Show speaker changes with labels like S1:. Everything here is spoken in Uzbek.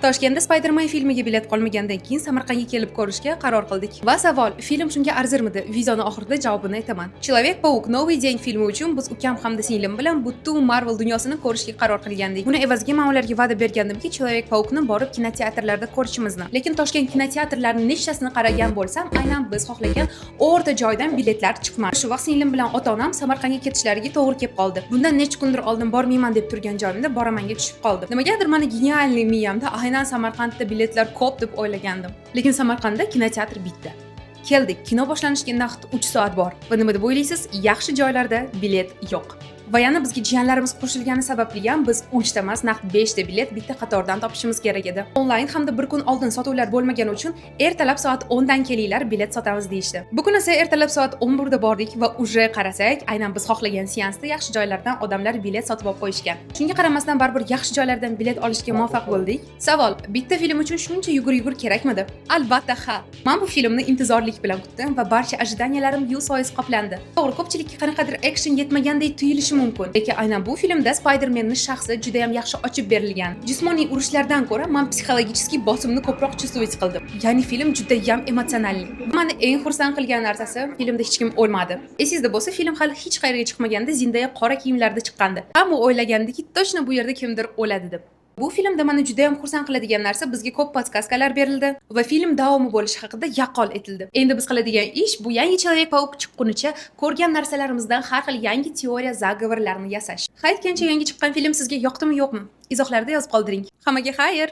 S1: Toshkentda Spider-Man filmiga bilet qolmagandan keyin Samarqandga kelib ko'rishga qaror qildik. Va savol, film shunga arzirmidi? Videoni oxirida javobini aytaman. Человек-паук Новый день filmi uchun biz ukam hamda singlim bilan butun Marvel dunyosini ko'rishga qaror qilgandik. Buni evaziga men ularga va'da bergandimki, Человек-паукni borib kinoteatrlarda ko'rishimizni. Lekin Toshkent kinoteatrlarining nechtasini qaragan bo'lsam, aynan biz xohlagan o'rta joydan biletlar chiqmadi. Shu vaqt singlim bilan ota-onam Samarqandga ketishlariga to'g'ri kelib qoldi. Bundan necha kundir oldin bormayman deb turgan joyimda boramanga tushib qoldi. Nimagadir meni genialniy miyamda aynan Samarqandda biletlar ko'p deb o'ylagandim. Lekin Samarqandda kinoteatr bitta. Keldik, kino boshlanishiga naqd 3 soat bor. Va nima deb o'ylaysiz? Yaxshi joylarda bilet yo'q. Va yana bizga jiyanlarimiz qo'shilgani sababli ham biz 3 ta emas, naqd 5 ta bilet bitta qatordan topishimiz kerak edi. Onlayn hamda bir kun oldin sotuvlar bo'lmagani uchun ertalab soat 10 dan kelinglar, bilet sotamiz deyishdi. Bugun esa ertalab soat 11 da bordik va uje qarasak, aynan biz xohlagan seansda yaxshi joylardan odamlar bilet sotib olib qo'yishgan. Shunga qaramasdan baribir yaxshi joylardan bilet olishga muvaffaq bo'ldik. Savol, bitta film uchun shuncha yugur kerakmidi? Albatta ha. Men bu filmni intizorlik bilan kutdim va barcha ojidanyalarim 100% qoplandi. To'g'ri, ko'pchilikka qanaqadir action yetmagandek tuyulishi mumkin. Lekin aynan bu filmda Spider-Manning shaxsi juda ham yaxshi ochib berilgan. Jismoniy urushlardan ko'ra men psixologik bosimni ko'proq чувствовать qildim. Ya'ni film juda ham emotsionalli. Meni eng xursand qilgan narsasi, filmda hech kim o'lmadi. Esingizda bo'lsa, film hali hech qayerga chiqmaganda Zindaya qora kiyimlarda chiqqandi. Hamma o'ylagandiki, to'shna bu yerda kimdir o'ladi deb. Bu filmda meni juda ham xursand qiladigan narsa, bizga ko'p podkaskalar berildi va film davomi bo'lishi haqida yaqqol etildi. Endi biz qiladigan ish bu yangi Человек-паук chiqqunicha ko'rgan narsalarimizdan har xil yangi teoriya zagovorlarni yasash. Aytgancha yangi chiqqan film sizga yoqdimi yo'qmi? Izohlarda yozib qoldiring. Hammaga xayr!